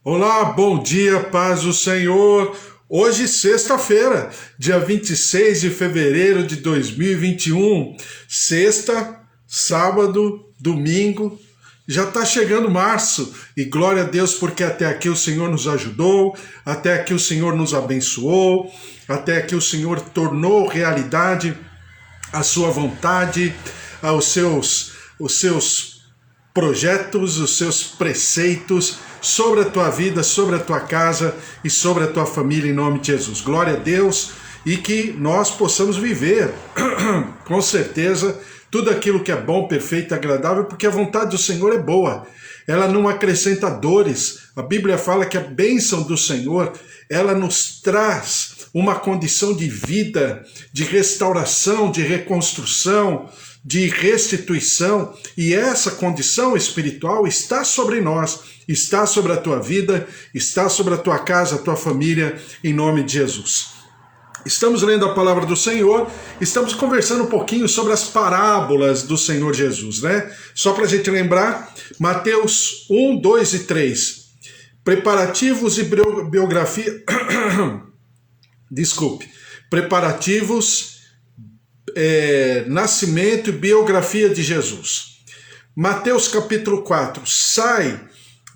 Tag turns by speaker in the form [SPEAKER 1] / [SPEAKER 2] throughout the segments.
[SPEAKER 1] Olá, bom dia, paz do Senhor. Hoje, sexta-feira, dia 26 de fevereiro de 2021. Sexta, sábado, domingo. Já está chegando março e glória a Deus porque até aqui o Senhor nos ajudou, até aqui o Senhor nos abençoou, até aqui o Senhor tornou realidade a sua vontade, os seus projetos, os seus preceitos sobre a tua vida, sobre a tua casa e sobre a tua família em nome de Jesus. Glória a Deus e que nós possamos viver com certeza tudo aquilo que é bom, perfeito e agradável, porque a vontade do Senhor é boa. Ela não acrescenta dores. A Bíblia fala que a bênção do Senhor, ela nos traz uma condição de vida, de restauração, de reconstrução, de restituição, e essa condição espiritual está sobre nós, está sobre a tua vida, está sobre a tua casa, a tua família, em nome de Jesus. Estamos lendo a palavra do Senhor, estamos conversando um pouquinho sobre as parábolas do Senhor Jesus, né? Só para a gente lembrar, Mateus 1, 2 e 3. Preparativos e biografia... Desculpe. Preparativos, nascimento e biografia de Jesus. Mateus capítulo 4 sai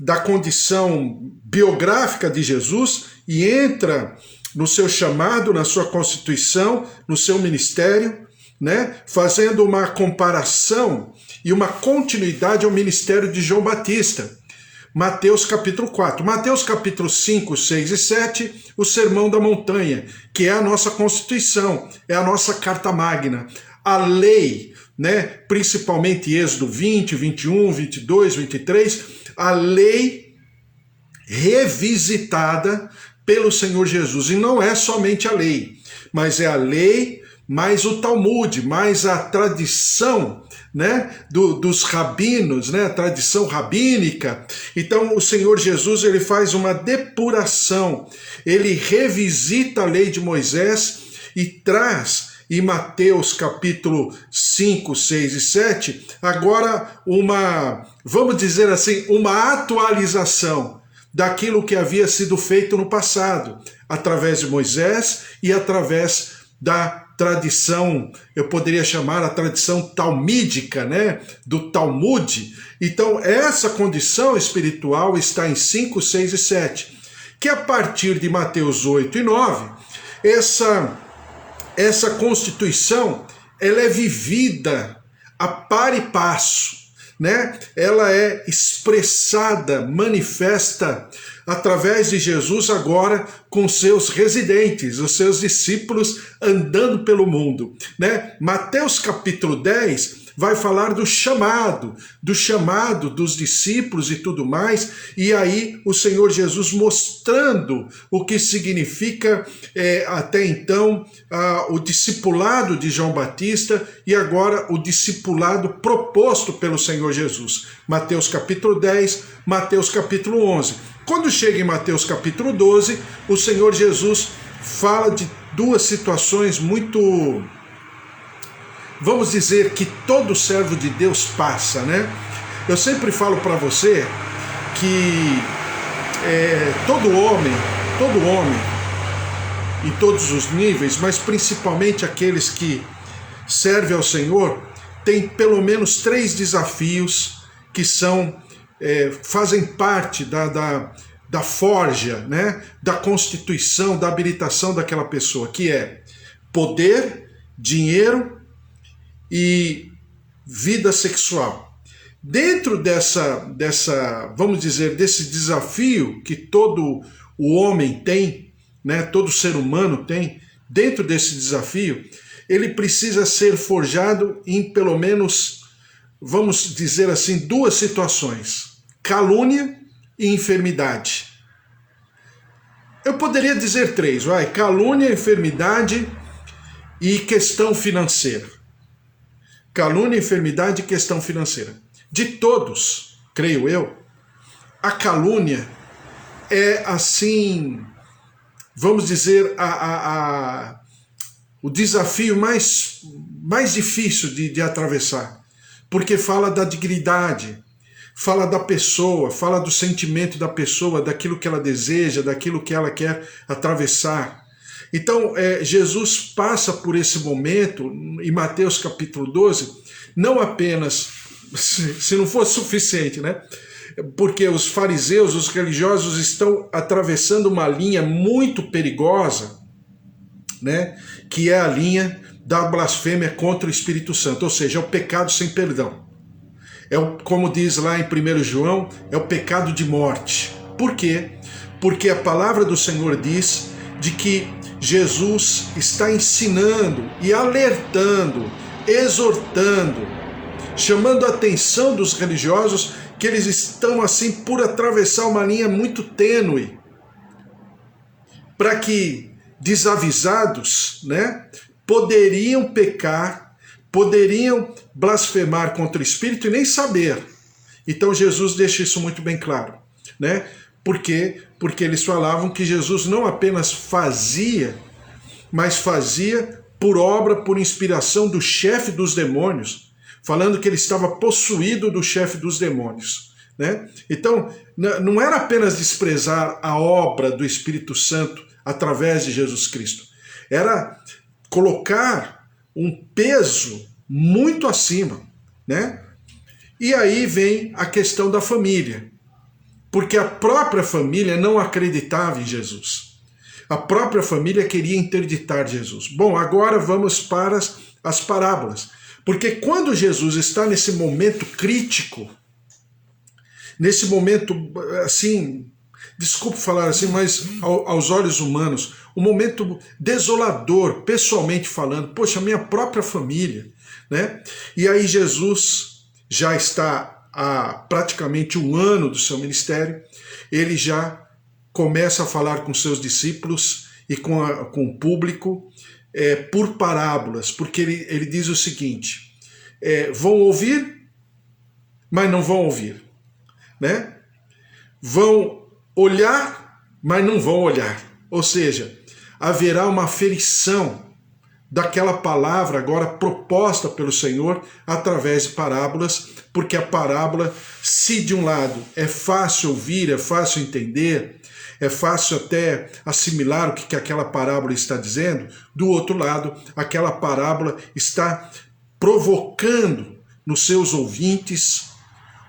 [SPEAKER 1] da condição biográfica de Jesus e entra no seu chamado, na sua constituição, no seu ministério, né? Fazendo uma comparação e uma continuidade ao ministério de João Batista. Mateus capítulo 4. Mateus capítulo 5, 6 e 7, o Sermão da Montanha, que é a nossa Constituição, é a nossa Carta Magna. A lei, né? Principalmente Êxodo 20, 21, 22, 23, a lei revisitada pelo Senhor Jesus. E não é somente a lei, mas é a lei, mais o Talmud, mais a tradição, né, dos rabinos, né, a tradição rabínica. Então o Senhor Jesus, ele faz uma depuração, ele revisita a lei de Moisés e traz em Mateus capítulo 5, 6 e 7, agora vamos dizer assim, uma atualização daquilo que havia sido feito no passado, através de Moisés e através da tradição, eu poderia chamar a tradição talmídica, né, do Talmud. Então, essa condição espiritual está em 5, 6 e 7, que a partir de Mateus 8 e 9, essa constituição, ela é vivida a par e passo, né? Ela é expressada, manifesta através de Jesus agora com seus residentes, os seus discípulos andando pelo mundo, né? Mateus capítulo 10 vai falar do chamado dos discípulos e tudo mais, e aí o Senhor Jesus mostrando o que significa até então o discipulado de João Batista e agora o discipulado proposto pelo Senhor Jesus. Mateus capítulo 10, Mateus capítulo 11. Quando chega em Mateus capítulo 12, o Senhor Jesus fala de duas situações muito, vamos dizer, que todo servo de Deus passa, né? Eu sempre falo para você que todo homem, em todos os níveis, mas principalmente aqueles que servem ao Senhor, tem pelo menos 3 desafios que fazem parte da forja, né? Da constituição, da habilitação daquela pessoa, que é poder, dinheiro e vida sexual. Dentro vamos dizer, desse desafio que todo o homem tem, né, todo ser humano tem, dentro desse desafio, ele precisa ser forjado em pelo menos, vamos dizer assim, 2 situações: calúnia e enfermidade. Eu poderia dizer 3, calúnia, enfermidade e questão financeira. Calúnia, enfermidade e questão financeira. De todos, creio eu, a calúnia é assim, vamos dizer, o desafio mais difícil de atravessar, porque fala da dignidade, fala da pessoa, fala do sentimento da pessoa, daquilo que ela deseja, daquilo que ela quer atravessar. Então, Jesus passa por esse momento, em Mateus capítulo 12, não apenas, se não fosse suficiente, né? Porque os fariseus, os religiosos estão atravessando uma linha muito perigosa, né? Que é a linha da blasfêmia contra o Espírito Santo, ou seja, é o pecado sem perdão. Como diz lá em 1 João, é o pecado de morte. Por quê? Porque a palavra do Senhor diz de que Jesus está ensinando e alertando, exortando, chamando a atenção dos religiosos que eles estão assim por atravessar uma linha muito tênue, para que desavisados, né, poderiam pecar, poderiam blasfemar contra o Espírito e nem saber. Então Jesus deixa isso muito bem claro, né? Por quê? Porque eles falavam que Jesus não apenas fazia, mas fazia por obra, por inspiração do chefe dos demônios, falando que ele estava possuído do chefe dos demônios, né? Então, não era apenas desprezar a obra do Espírito Santo através de Jesus Cristo, era colocar um peso muito acima, né? E aí vem a questão da família, porque a própria família não acreditava em Jesus. A própria família queria interditar Jesus. Bom, agora vamos para as parábolas, porque quando Jesus está nesse momento crítico, nesse momento assim, desculpe falar assim, mas aos olhos humanos, um momento desolador, pessoalmente falando, poxa, minha própria família, né? E aí Jesus já está há praticamente 1 ano do seu ministério, ele já começa a falar com seus discípulos e com o público por parábolas, porque ele diz o seguinte, vão ouvir, mas não vão ouvir, né? Vão olhar, mas não vão olhar. Ou seja, haverá uma aferição daquela palavra agora proposta pelo Senhor através de parábolas, porque a parábola, se de um lado é fácil ouvir, é fácil entender, é fácil até assimilar o que aquela parábola está dizendo, do outro lado, aquela parábola está provocando nos seus ouvintes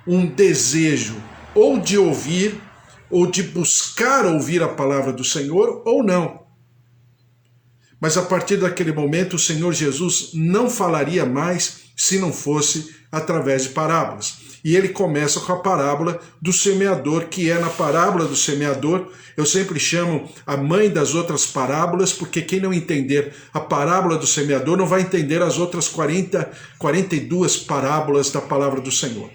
[SPEAKER 1] um desejo ou de ouvir, ou de buscar ouvir a palavra do Senhor, ou não. Mas a partir daquele momento, o Senhor Jesus não falaria mais se não fosse através de parábolas. E ele começa com a parábola do semeador, que é na parábola do semeador, eu sempre chamo a mãe das outras parábolas, porque quem não entender a parábola do semeador não vai entender as outras 42 parábolas da palavra do Senhor.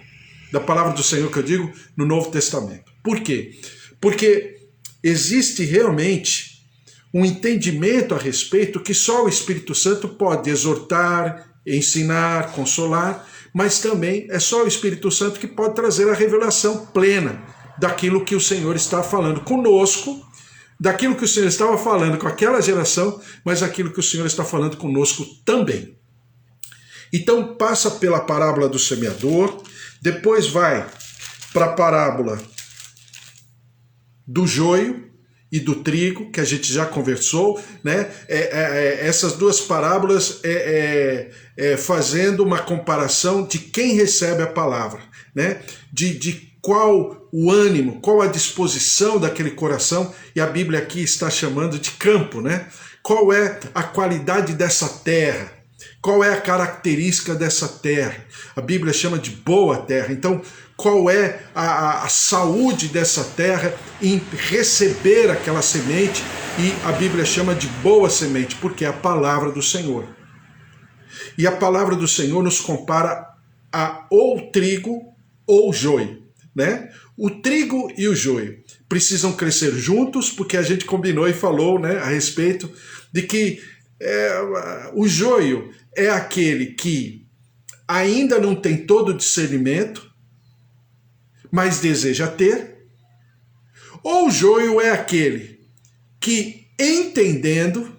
[SPEAKER 1] Da palavra do Senhor que eu digo no Novo Testamento. Por quê? Porque existe realmente um entendimento a respeito que só o Espírito Santo pode exortar, ensinar, consolar, mas também é só o Espírito Santo que pode trazer a revelação plena daquilo que o Senhor está falando conosco, daquilo que o Senhor estava falando com aquela geração, mas aquilo que o Senhor está falando conosco também. Então passa pela parábola do semeador, depois vai para a parábola do joio e do trigo, que a gente já conversou, né? Essas duas parábolas fazendo uma comparação de quem recebe a palavra, né? De qual o ânimo, qual a disposição daquele coração, e a Bíblia aqui está chamando de campo, né? Qual é a qualidade dessa terra? Qual é a característica dessa terra? A Bíblia chama de boa terra. Então, qual é a saúde dessa terra em receber aquela semente? E a Bíblia chama de boa semente, porque é a palavra do Senhor. E a palavra do Senhor nos compara a ou trigo ou joio, né? O trigo e o joio precisam crescer juntos, porque a gente combinou e falou, né, a respeito de que o joio é aquele que ainda não tem todo o discernimento, mas deseja ter, ou o joio é aquele que, entendendo,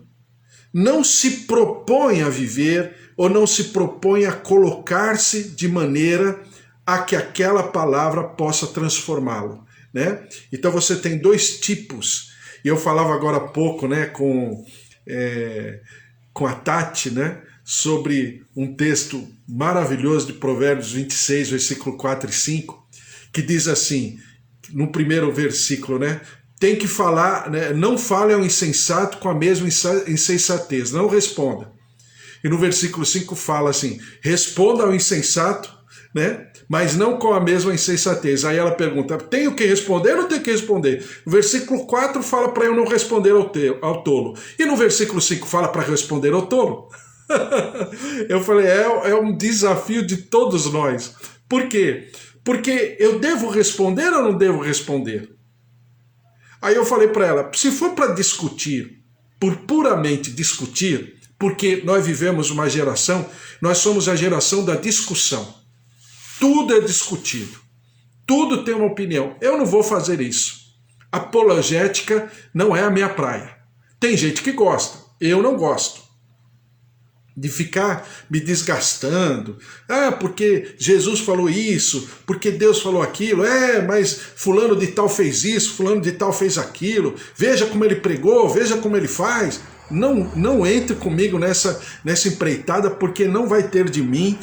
[SPEAKER 1] não se propõe a viver ou não se propõe a colocar-se de maneira a que aquela palavra possa transformá-lo, né? Então você tem dois tipos, e eu falava agora há pouco, né, com a Tati, né, sobre um texto maravilhoso de Provérbios 26, versículo 4 e 5, que diz assim, no primeiro versículo, né, tem que falar, né, não fale ao insensato com a mesma insensatez, não responda. E no versículo 5 fala assim, responda ao insensato, né, mas não com a mesma insensatez. Aí ela pergunta, tenho que responder ou não tenho que responder? No versículo 4 fala para eu não responder ao tolo. E no versículo 5 fala para responder ao tolo. Eu falei, é um desafio de todos nós. Por quê? Porque eu devo responder ou não devo responder? Aí eu falei para ela, se for para discutir, por puramente discutir, porque nós vivemos uma geração, nós somos a geração da discussão. Tudo é discutido, tudo tem uma opinião. Eu não vou fazer isso. Apologética não é a minha praia. Tem gente que gosta, eu não gosto. De ficar me desgastando. Ah, porque Jesus falou isso, porque Deus falou aquilo. Mas fulano de tal fez isso, fulano de tal fez aquilo. Veja como ele pregou, veja como ele faz. Não entre comigo nessa empreitada, porque não vai ter de mim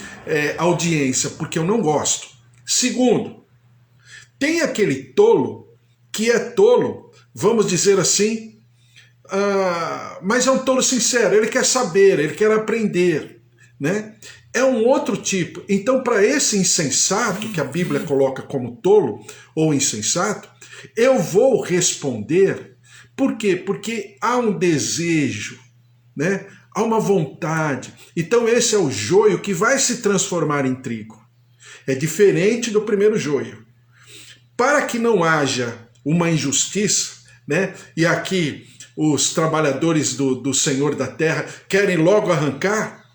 [SPEAKER 1] audiência, porque eu não gosto. Segundo, tem aquele tolo que é tolo, vamos dizer assim, mas é um tolo sincero, ele quer saber, ele quer aprender, né? É um outro tipo. Então, para esse insensato, que a Bíblia coloca como tolo ou insensato, eu vou responder. Por quê? Porque há um desejo, né? Há uma vontade. Então esse é o joio que vai se transformar em trigo. É diferente do primeiro joio. Para que não haja uma injustiça, né? E aqui os trabalhadores do Senhor da terra querem logo arrancar,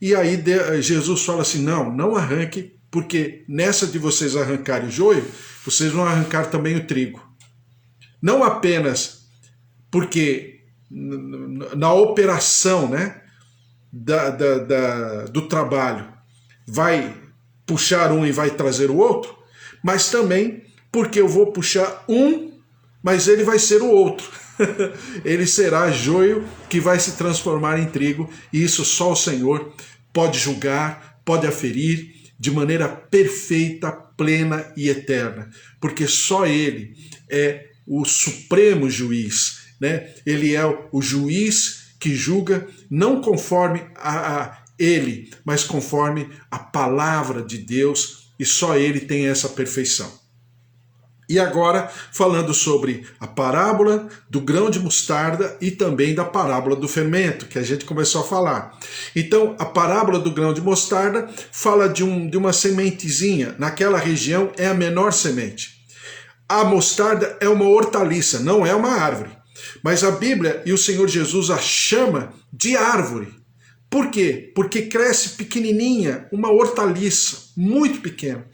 [SPEAKER 1] e aí Jesus fala assim, não arranque, porque nessa de vocês arrancarem o joio, vocês vão arrancar também o trigo. Não apenas porque na operação, né, do trabalho vai puxar um e vai trazer o outro, mas também porque eu vou puxar um, mas ele vai ser o outro. Ele será joio que vai se transformar em trigo, e isso só o Senhor pode julgar, pode aferir de maneira perfeita, plena e eterna, porque só Ele é o supremo juiz, né? Ele é o juiz que julga não conforme a ele, mas conforme a palavra de Deus, e só Ele tem essa perfeição. E agora, falando sobre a parábola do grão de mostarda e também da parábola do fermento, que a gente começou a falar. Então, a parábola do grão de mostarda fala de uma sementezinha. Naquela região é a menor semente. A mostarda é uma hortaliça, não é uma árvore. Mas a Bíblia e o Senhor Jesus a chama de árvore. Por quê? Porque cresce pequenininha, uma hortaliça, muito pequena,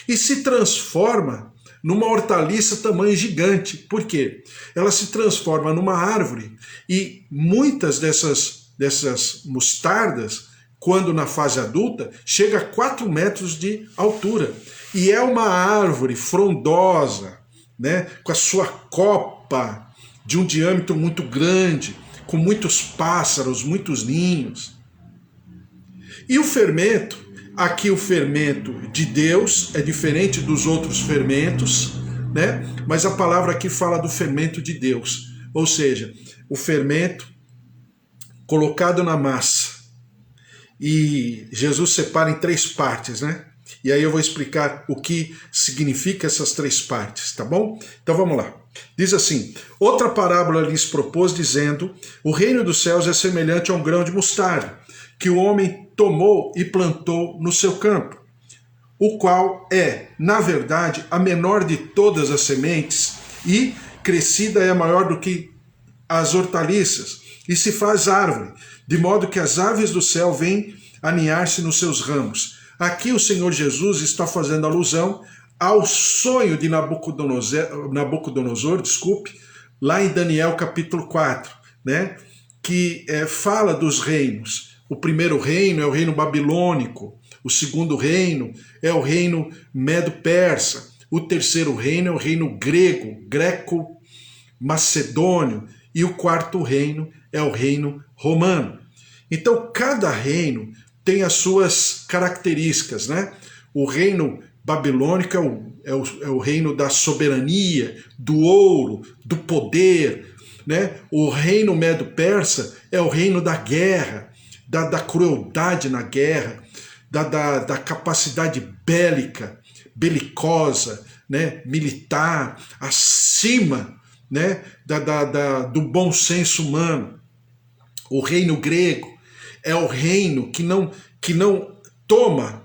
[SPEAKER 1] e se transforma numa hortaliça tamanho gigante. Por quê? Ela se transforma numa árvore, e muitas dessas mostardas, quando na fase adulta, chega a 4 metros de altura. E é uma árvore frondosa, né, com a sua copa de um diâmetro muito grande, com muitos pássaros, muitos ninhos. E o fermento, aqui o fermento de Deus é diferente dos outros fermentos, né? Mas a palavra aqui fala do fermento de Deus, ou seja, o fermento colocado na massa. E Jesus separa em 3 partes, né? E aí eu vou explicar o que significa essas 3 partes, tá bom? Então vamos lá. Diz assim, outra parábola lhes propôs, dizendo, o reino dos céus é semelhante a um grão de mostarda, que o homem tomou e plantou no seu campo, o qual é, na verdade, a menor de todas as sementes, e crescida é maior do que as hortaliças, e se faz árvore, de modo que as aves do céu vêm aninhar-se nos seus ramos. Aqui o Senhor Jesus está fazendo alusão ao sonho de Nabucodonosor, lá em Daniel capítulo 4, né? Que fala dos reinos. O primeiro reino é o reino babilônico, O segundo reino é o reino medo-persa. O terceiro reino é o reino grego, greco-macedônio. E o quarto reino é o reino romano. Então, cada reino tem as suas características, né? O reino babilônico é o reino da soberania, do ouro, do poder, né? O reino medo-persa é o reino da guerra, da crueldade na guerra, da capacidade belicosa, né? Militar, acima, né? Do bom senso humano. O reino grego é o reino que não toma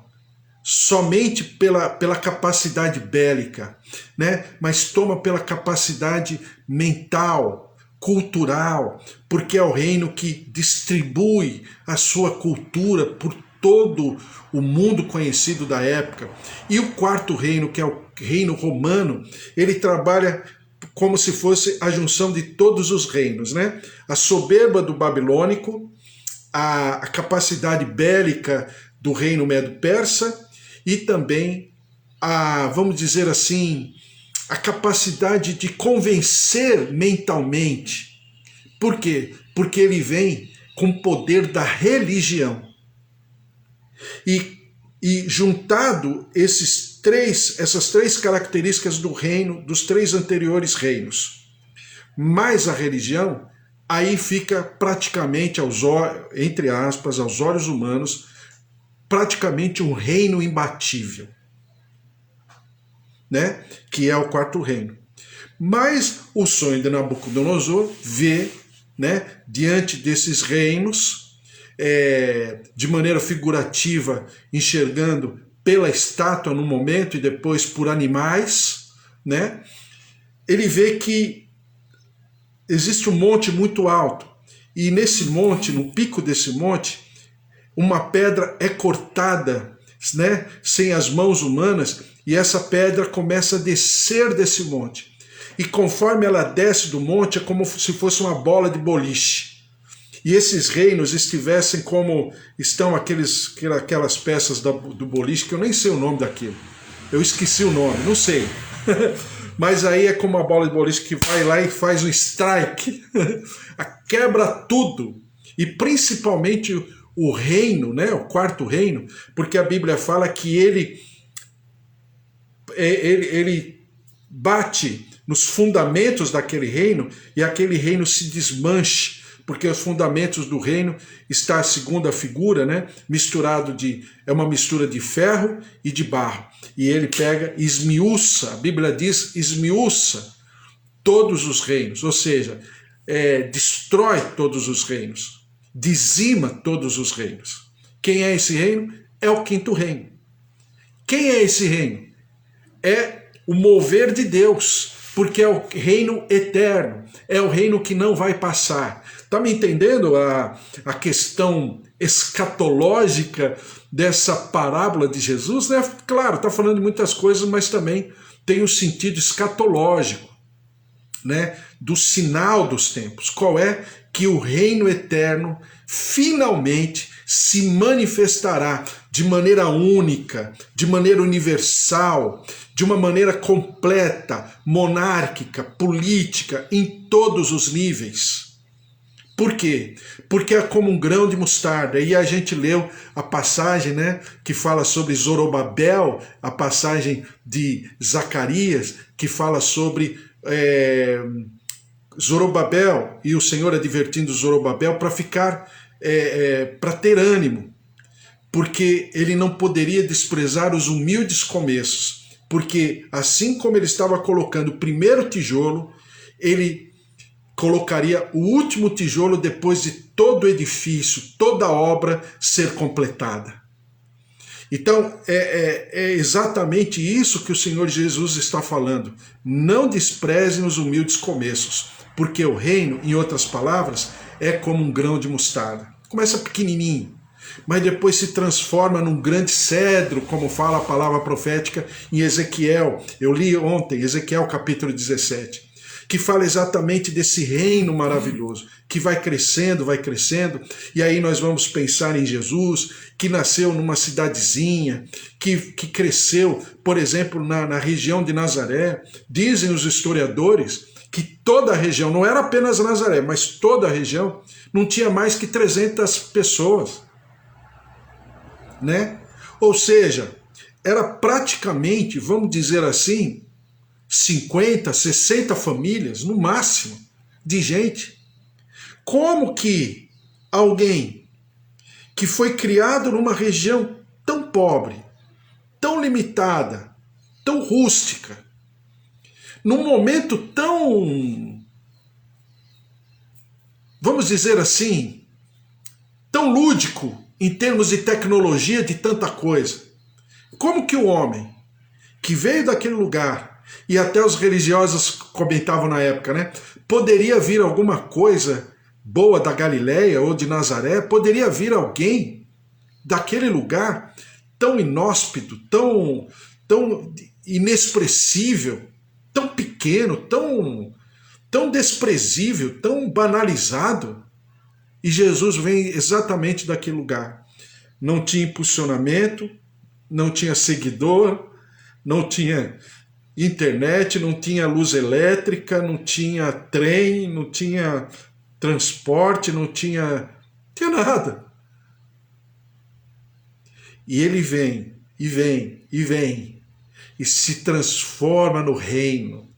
[SPEAKER 1] somente pela capacidade bélica, né? Mas toma pela capacidade mental, cultural, porque é o reino que distribui a sua cultura por todo o mundo conhecido da época. E o quarto reino, que é o reino romano, ele trabalha como se fosse a junção de todos os reinos, né? A soberba do babilônico, a capacidade bélica do reino medo-persa e também vamos dizer assim, a capacidade de convencer mentalmente. Por quê? Porque ele com o poder da religião. E juntado essas três características do reino, dos três anteriores reinos, mais a religião, aí fica praticamente, entre aspas, aos olhos humanos, praticamente um reino imbatível, né? Que é o quarto reino. Mas o sonho de Nabucodonosor vê, né, diante desses reinos, de maneira figurativa, enxergando pela estátua no momento e depois por animais, né? Ele vê que existe um monte muito alto e nesse monte, no pico desse monte, uma pedra é cortada, né, sem as mãos humanas, e essa pedra começa a descer desse monte. E conforme ela desce do monte, é como se fosse uma bola de boliche. E esses reinos estivessem como estão aquelas peças do boliche, que eu nem sei o nome daquilo. Eu esqueci o nome, não sei. Mas aí é como uma bola de boliche que vai lá e faz um strike, quebra tudo. E principalmente o reino, né, o quarto reino, porque a Bíblia fala que ele bate nos fundamentos daquele reino e aquele reino se desmanche, porque os fundamentos do reino está a segunda figura, né, é uma mistura de ferro e de barro. E ele pega e esmiuça, a Bíblia diz esmiuça todos os reinos, ou seja, destrói todos os reinos, dizima todos os reinos. Quem é esse reino? É o quinto reino. Quem é esse reino? É o mover de Deus, porque é o reino eterno, é o reino que não vai passar. Está me entendendo a questão escatológica dessa parábola de Jesus, né? Claro, está falando de muitas coisas, mas também tem o sentido escatológico, né? Do sinal dos tempos. Qual é? Que o reino eterno finalmente se manifestará de maneira única, de maneira universal, de uma maneira completa, monárquica, política, em todos os níveis. Por quê? Porque é como um grão de mostarda. E a gente leu a passagem, né, que fala sobre Zorobabel, a passagem de Zacarias, que fala sobre Zorobabel, e o Senhor advertindo Zorobabel para ter ânimo, porque ele não poderia desprezar os humildes começos, porque assim como ele estava colocando o primeiro tijolo, ele colocaria o último tijolo depois de todo o edifício, toda a obra ser completada. Então, é exatamente isso que o Senhor Jesus está falando. Não desprezem os humildes começos, porque o reino, em outras palavras, é como um grão de mostarda. Começa pequenininho, mas depois se transforma num grande cedro, como fala a palavra profética em Ezequiel. Eu li ontem, Ezequiel capítulo 17. que fala exatamente desse reino maravilhoso, que vai crescendo, e aí nós vamos pensar em Jesus, que nasceu numa cidadezinha, que cresceu, por exemplo, na região de Nazaré. Dizem os historiadores que toda a região, não era apenas Nazaré, mas toda a região, não tinha mais que 300 pessoas, né? Ou seja, era praticamente, vamos dizer assim, 50, 60 famílias, no máximo, de gente. Como que alguém que foi criado numa região tão pobre, tão limitada, tão rústica, num momento tão, vamos dizer assim, tão lúdico em termos de tecnologia, de tanta coisa, como que o homem que veio daquele lugar, e até os religiosos comentavam na época, né? Poderia vir alguma coisa boa da Galileia ou de Nazaré, poderia vir alguém daquele lugar tão inóspito, tão inexpressível, tão pequeno, tão desprezível, tão banalizado. E Jesus vem exatamente daquele lugar. Não tinha impulsionamento, não tinha seguidor, não tinha internet, não tinha luz elétrica, não tinha trem, não tinha transporte, não tinha nada. E ele vem, e vem, e vem, e se transforma no reino,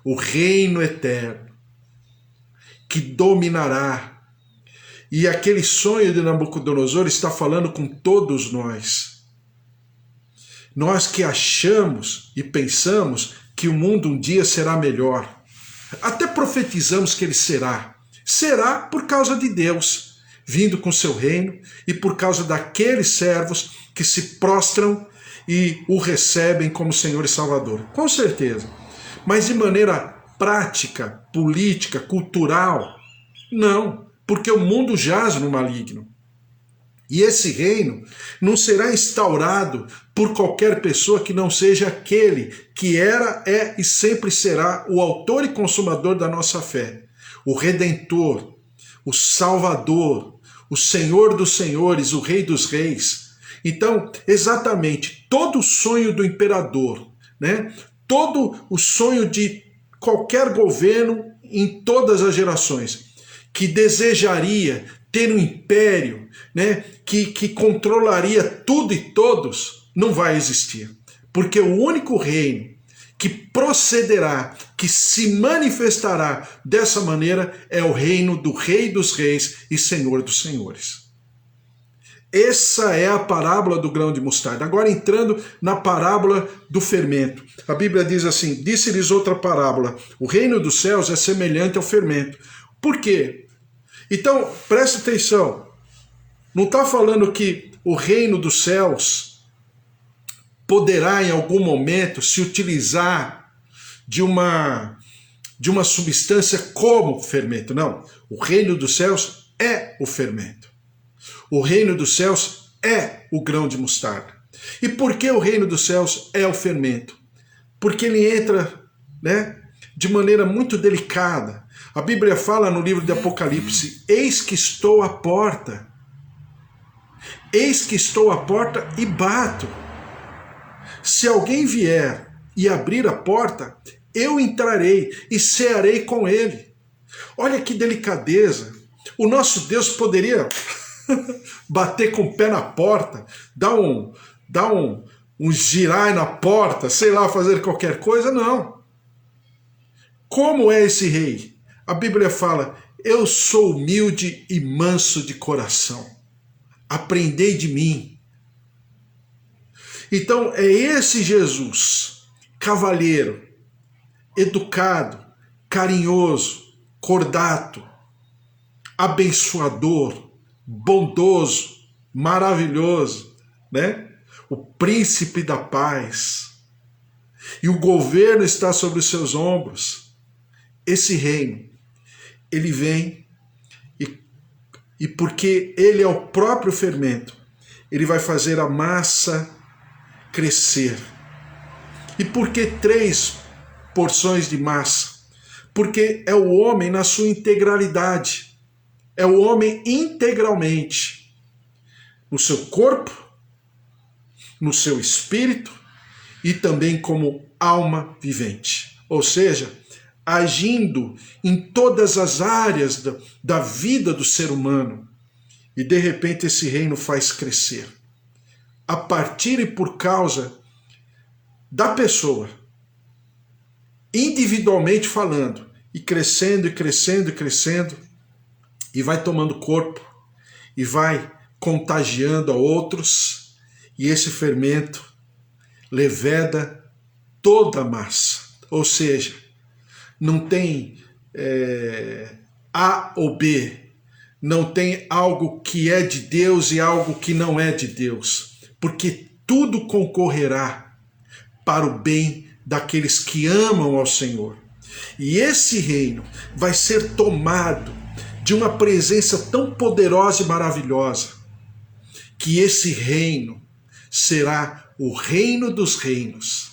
[SPEAKER 1] o reino eterno, que dominará. E aquele sonho de Nabucodonosor está falando com todos nós. Nós que achamos e pensamos que o mundo um dia será melhor. Até profetizamos que ele será. Será por causa de Deus, vindo com seu reino, e por causa daqueles servos que se prostram e o recebem como Senhor e Salvador. Com certeza. Mas de maneira prática, política, cultural, não. Porque o mundo jaz no maligno. E esse reino não será instaurado por qualquer pessoa que não seja aquele que era, é e sempre será o autor e consumador da nossa fé. O Redentor, o Salvador, o Senhor dos Senhores, o Rei dos Reis. Então, exatamente, todo o sonho do imperador, né? Todo o sonho de qualquer governo em todas as gerações, que desejaria ter um império, né, que controlaria tudo e todos, não vai existir. Porque o único reino que procederá, que se manifestará dessa maneira, é o reino do Rei dos Reis e Senhor dos Senhores. Essa é a parábola do grão de mostarda. Agora entrando na parábola do fermento. A Bíblia diz assim, disse-lhes outra parábola, o reino dos céus é semelhante ao fermento. Por quê? Então, preste atenção, não está falando que o reino dos céus poderá em algum momento se utilizar de uma substância como fermento. Não, o reino dos céus é o fermento. O reino dos céus é o grão de mostarda. E por que o reino dos céus é o fermento? Porque ele entra, né, de maneira muito delicada. A Bíblia fala no livro de Apocalipse, eis que estou à porta. Eis que estou à porta e bato. Se alguém vier e abrir a porta, eu entrarei e cearei com ele. Olha que delicadeza. O nosso Deus poderia bater com o pé na porta, dar um girar na porta, sei lá, fazer qualquer coisa, não. Como é esse rei? A Bíblia fala, eu sou humilde e manso de coração. Aprendei de mim. Então é esse Jesus, cavalheiro, educado, carinhoso, cordato, abençoador, bondoso, maravilhoso, né? O príncipe da paz. E o governo está sobre os seus ombros. Esse reino, ele vem e porque ele é o próprio fermento, ele vai fazer a massa crescer. E por que 3 porções de massa? porque é o homem na sua integralidade, é o homem integralmente, no seu corpo, no seu espírito e também como alma vivente. Ou seja, agindo em todas as áreas da vida do ser humano. E de repente esse reino faz crescer. A partir e por causa da pessoa, individualmente falando, e crescendo, e crescendo, e crescendo, e vai tomando corpo, e vai contagiando a outros, e esse fermento leveda toda a massa. Ou seja, não tem A ou B, não tem algo que é de Deus e algo que não é de Deus, porque tudo concorrerá para o bem daqueles que amam ao Senhor. E esse reino vai ser tomado de uma presença tão poderosa e maravilhosa, que esse reino será o reino dos reinos.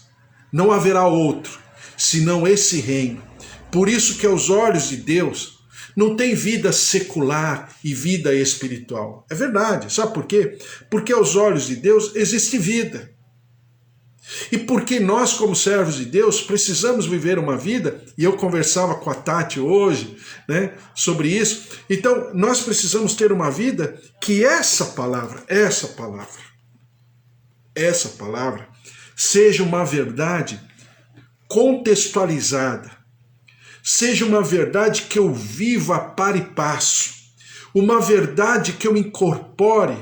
[SPEAKER 1] Não haverá outro, senão esse reino. Por isso que aos olhos de Deus não tem vida secular e vida espiritual. É verdade, sabe por quê? Porque aos olhos de Deus existe vida. E porque nós, como servos de Deus, precisamos viver uma vida, e eu conversava com a Tati hoje, né, sobre isso, então nós precisamos ter uma vida que essa palavra seja uma verdade contextualizada, seja uma verdade que eu viva a par e passo, uma verdade que eu incorpore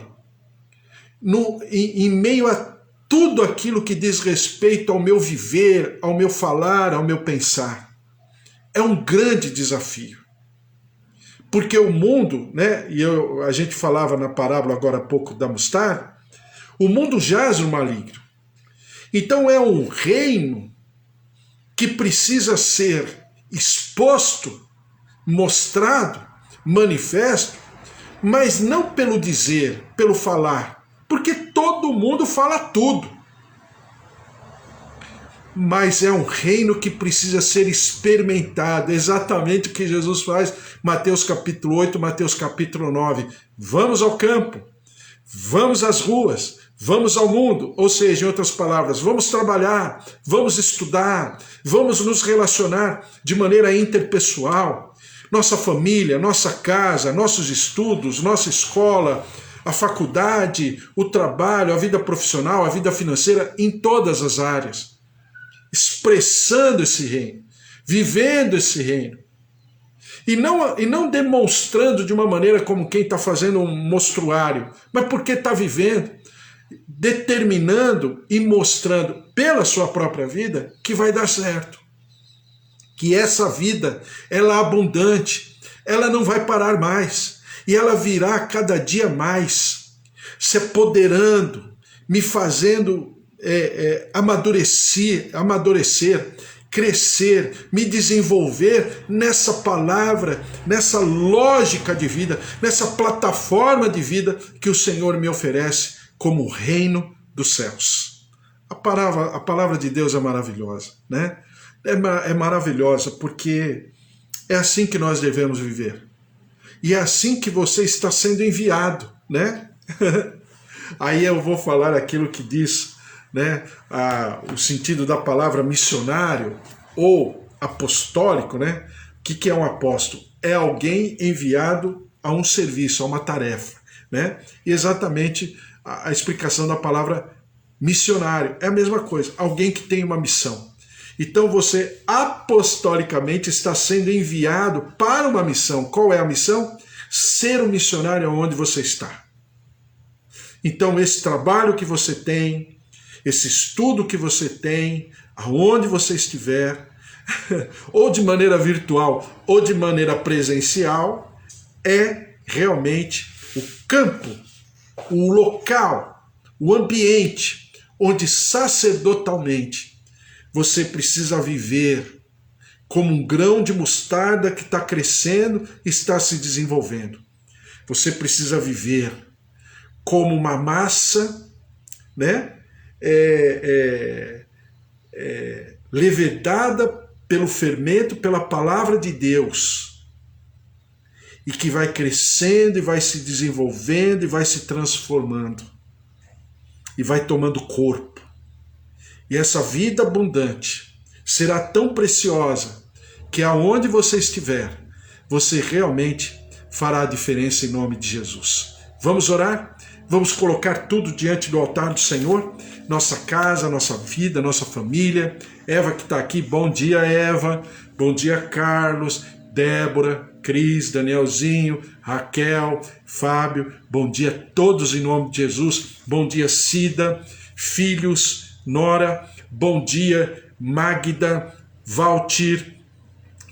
[SPEAKER 1] em meio a tudo aquilo que diz respeito ao meu viver, ao meu falar, ao meu pensar. É um grande desafio. Porque o mundo, né, a gente falava na parábola agora há pouco da mostarda, o mundo jaz no maligno. Então é um reino que precisa ser exposto, mostrado, manifesto, mas não pelo dizer, pelo falar, porque todo mundo fala tudo. Mas é um reino que precisa ser experimentado, exatamente o que Jesus faz, Mateus capítulo 8, Mateus capítulo 9. Vamos ao campo, vamos às ruas, vamos ao mundo, ou seja, em outras palavras, vamos trabalhar, vamos estudar, vamos nos relacionar de maneira interpessoal, nossa família, nossa casa, nossos estudos, nossa escola, a faculdade, o trabalho, a vida profissional, a vida financeira, em todas as áreas, expressando esse reino, vivendo esse reino, e não demonstrando de uma maneira como quem está fazendo um mostruário, mas porque está vivendo, determinando e mostrando pela sua própria vida que vai dar certo, que essa vida ela é abundante, ela não vai parar mais, e ela virá cada dia mais, se apoderando, me fazendo amadurecer, crescer, me desenvolver nessa palavra, nessa lógica de vida, nessa plataforma de vida que o Senhor me oferece como o reino dos céus. A palavra de Deus é maravilhosa, né? É maravilhosa porque é assim que nós devemos viver. E é assim que você está sendo enviado, né? Aí eu vou falar aquilo que diz, né, o sentido da palavra missionário ou apostólico, né? O que é um apóstolo? É alguém enviado a um serviço, a uma tarefa, né? E exatamente a explicação da palavra missionário é a mesma coisa, alguém que tem uma missão. Então você apostolicamente está sendo enviado para uma missão. Qual é a missão? Ser um missionário onde você está. Então esse trabalho que você tem, esse estudo que você tem, aonde você estiver, ou de maneira virtual ou de maneira presencial, é realmente o campo, o local, o ambiente onde sacerdotalmente você precisa viver como um grão de mostarda que está crescendo e está se desenvolvendo. Você precisa viver como uma massa, né, levedada pelo fermento, pela palavra de Deus, e que vai crescendo e vai se desenvolvendo e vai se transformando e vai tomando corpo. E essa vida abundante será tão preciosa que aonde você estiver, você realmente fará a diferença em nome de Jesus. Vamos orar? Vamos colocar tudo diante do altar do Senhor? Nossa casa, nossa vida, nossa família. Eva que está aqui, bom dia Eva, bom dia Carlos, Débora, Cris, Danielzinho, Raquel, Fábio, bom dia a todos em nome de Jesus. Bom dia Cida, filhos, Nora, bom dia Magda, Valtir,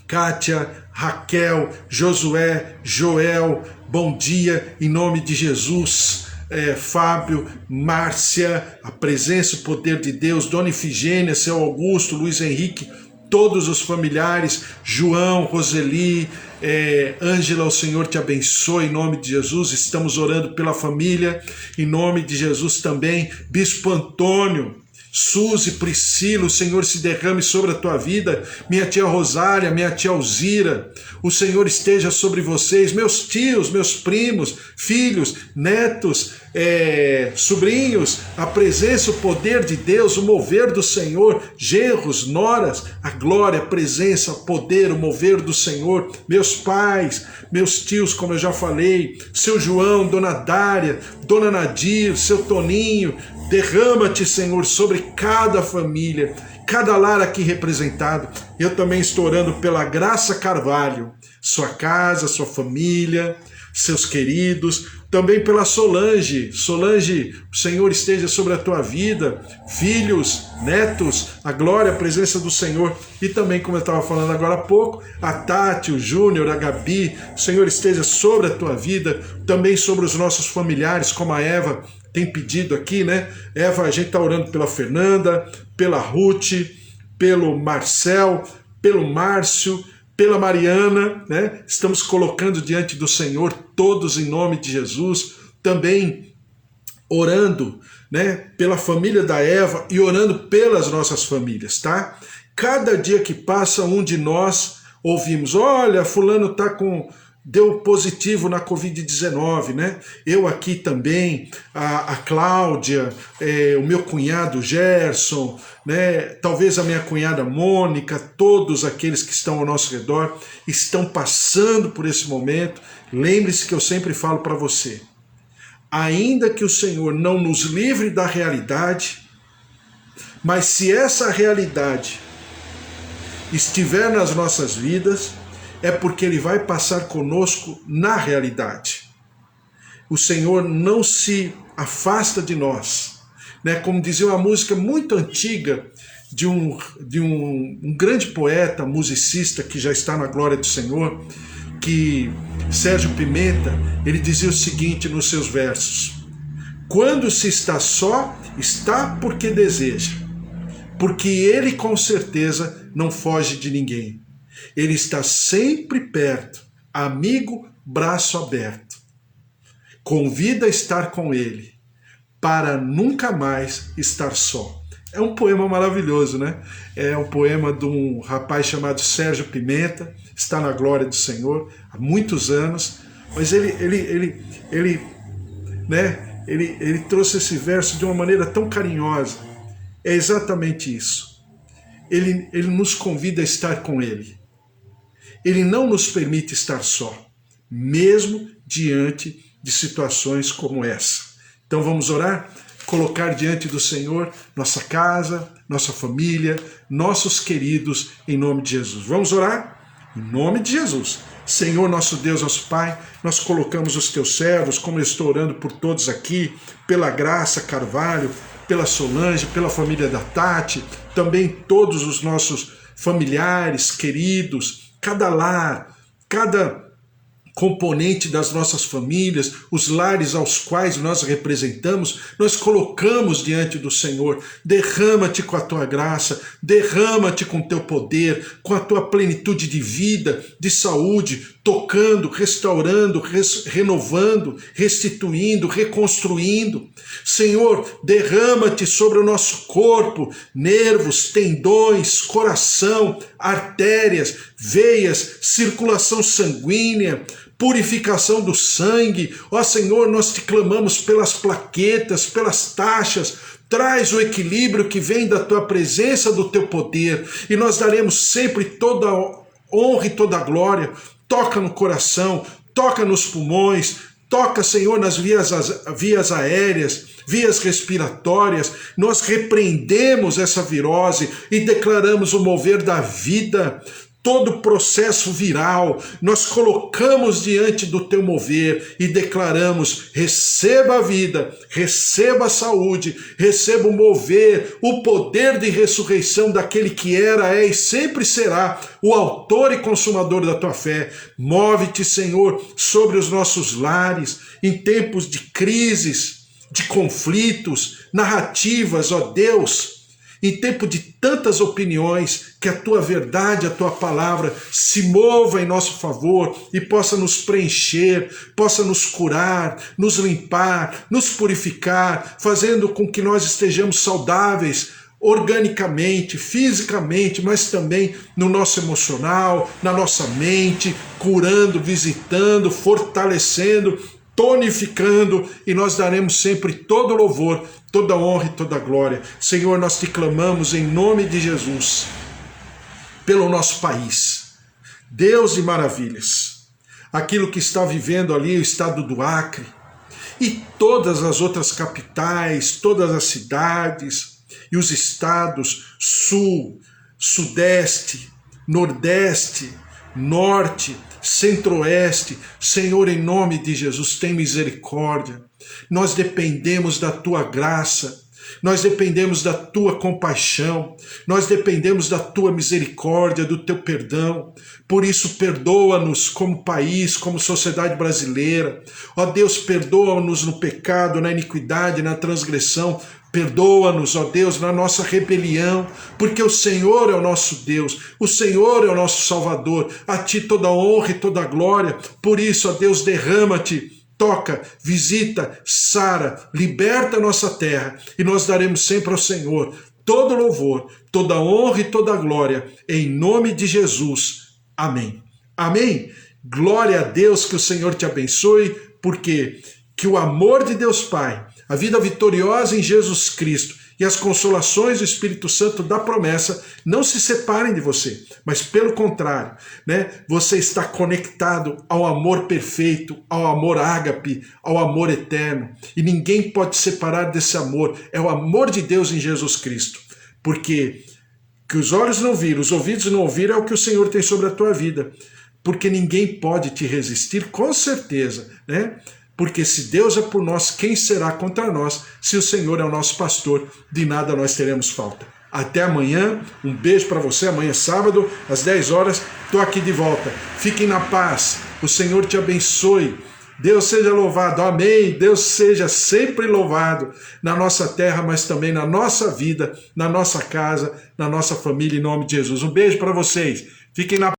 [SPEAKER 1] Kátia, Raquel, Josué, Joel, bom dia em nome de Jesus. Fábio, Márcia, a presença e o poder de Deus, Dona Ifigênia, seu Augusto, Luiz Henrique, todos os familiares, João, Roseli, Ângela, o Senhor te abençoe em nome de Jesus. Estamos orando pela família, em nome de Jesus também. Bispo Antônio, Suzy, Priscila, o Senhor se derrame sobre a tua vida. Minha tia Rosária, minha tia Alzira, o Senhor esteja sobre vocês. Meus tios, meus primos, filhos, netos, sobrinhos, a presença, o poder de Deus, o mover do Senhor, genros, noras, a glória, a presença, o poder, o mover do Senhor. Meus pais, meus tios, como eu já falei, seu João, Dona Dária, Dona Nadir, seu Toninho, derrama-te, Senhor, sobre cada família, cada lar aqui representado. Eu também estou orando pela Graça Carvalho, sua casa, sua família, seus queridos, também pela Solange. Solange, o Senhor esteja sobre a tua vida, filhos, netos, a glória, a presença do Senhor. E também, como eu estava falando agora há pouco, a Tati, o Júnior, a Gabi, o Senhor esteja sobre a tua vida, também sobre os nossos familiares, como a Eva tem pedido aqui, né? Eva, a gente está orando pela Fernanda, pela Ruth, pelo Marcel, pelo Márcio, pela Mariana, né? Estamos colocando diante do Senhor, todos em nome de Jesus, também orando, né, pela família da Eva e orando pelas nossas famílias, tá? Cada dia que passa, um de nós ouvimos, olha, fulano deu positivo na Covid-19, né? Eu aqui também, a Cláudia, o meu cunhado Gerson, né? Talvez a minha cunhada Mônica, todos aqueles que estão ao nosso redor estão passando por esse momento. Lembre-se que eu sempre falo para você, ainda que o Senhor não nos livre da realidade, mas se essa realidade estiver nas nossas vidas, é porque Ele vai passar conosco na realidade. O Senhor não se afasta de nós, né? Como dizia uma música muito antiga de um grande poeta, musicista que já está na glória do Senhor, que Sérgio Pimenta, ele dizia o seguinte nos seus versos: quando se está só, está porque deseja, porque Ele com certeza não foge de ninguém. Ele está sempre perto, amigo, braço aberto. Convida a estar com Ele, para nunca mais estar só. É um poema maravilhoso, né? É um poema de um rapaz chamado Sérgio Pimenta, está na glória do Senhor há muitos anos, mas ele trouxe esse verso de uma maneira tão carinhosa. É exatamente isso. Ele nos convida a estar com Ele. Ele não nos permite estar só, mesmo diante de situações como essa. Então vamos orar? Colocar diante do Senhor nossa casa, nossa família, nossos queridos, em nome de Jesus. Vamos orar? Em nome de Jesus. Senhor, nosso Deus, nosso Pai, nós colocamos os teus servos, como eu estou orando por todos aqui, pela Graça Carvalho, pela Solange, pela família da Tati, também todos os nossos familiares, queridos, cada lar, cada componente das nossas famílias, os lares aos quais nós representamos, nós colocamos diante do Senhor. Derrama-te com a tua graça, derrama-te com o teu poder, com a tua plenitude de vida, de saúde. tocando, restaurando, renovando, restituindo, reconstruindo. Senhor, derrama-te sobre o nosso corpo, nervos, tendões, coração, artérias, veias, circulação sanguínea, purificação do sangue. Ó Senhor, nós te clamamos pelas plaquetas, pelas taxas. Traz o equilíbrio que vem da tua presença, do teu poder, e nós daremos sempre toda a honra e toda a glória. Toca no coração, toca nos pulmões, toca, Senhor, nas vias aéreas, vias respiratórias. Nós repreendemos essa virose e declaramos o mover da vida. Todo o processo viral, nós colocamos diante do teu mover e declaramos: receba a vida, receba a saúde, receba o mover, o poder de ressurreição daquele que era, é e sempre será o autor e consumador da tua fé. Move-te, Senhor, sobre os nossos lares, em tempos de crises, de conflitos, narrativas, ó Deus. Em tempo de tantas opiniões, que a tua verdade, a tua palavra se mova em nosso favor e possa nos preencher, possa nos curar, nos limpar, nos purificar, fazendo com que nós estejamos saudáveis organicamente, fisicamente, mas também no nosso emocional, na nossa mente, curando, visitando, fortalecendo, tonificando, e nós daremos sempre todo louvor, toda honra e toda glória. Senhor, nós te clamamos em nome de Jesus, pelo nosso país. Deus de maravilhas, aquilo que está vivendo ali o estado do Acre, e todas as outras capitais, todas as cidades e os estados, sul, sudeste, nordeste, norte, centro-oeste. Senhor, em nome de Jesus, tem misericórdia. Nós dependemos da tua graça, nós dependemos da tua compaixão, nós dependemos da tua misericórdia, do teu perdão. Por isso, perdoa-nos como país, como sociedade brasileira. Ó Deus, perdoa-nos no pecado, na iniquidade, na transgressão. Perdoa-nos, ó Deus, na nossa rebelião, porque o Senhor é o nosso Deus, o Senhor é o nosso Salvador. A ti toda a honra e toda a glória. Por isso, ó Deus, derrama-te, toca, visita, sara, liberta a nossa terra, e nós daremos sempre ao Senhor todo louvor, toda honra e toda glória, em nome de Jesus. Amém. Amém. Glória a Deus, que o Senhor te abençoe, porque que o amor de Deus Pai, a vida vitoriosa em Jesus Cristo e as consolações do Espírito Santo da promessa não se separem de você, mas pelo contrário, você está conectado ao amor perfeito, ao amor ágape, ao amor eterno, e ninguém pode separar desse amor. É o amor de Deus em Jesus Cristo, porque que os olhos não viram, os ouvidos não ouviram, é o que o Senhor tem sobre a tua vida, porque ninguém pode te resistir, com certeza, Porque se Deus é por nós, quem será contra nós? Se o Senhor é o nosso pastor, de nada nós teremos falta. Até amanhã, um beijo para você. Amanhã é sábado, às 10 horas, estou aqui de volta. Fiquem na paz, o Senhor te abençoe. Deus seja louvado, amém. Deus seja sempre louvado na nossa terra, mas também na nossa vida, na nossa casa, na nossa família, em nome de Jesus. Um beijo para vocês. Fiquem na paz.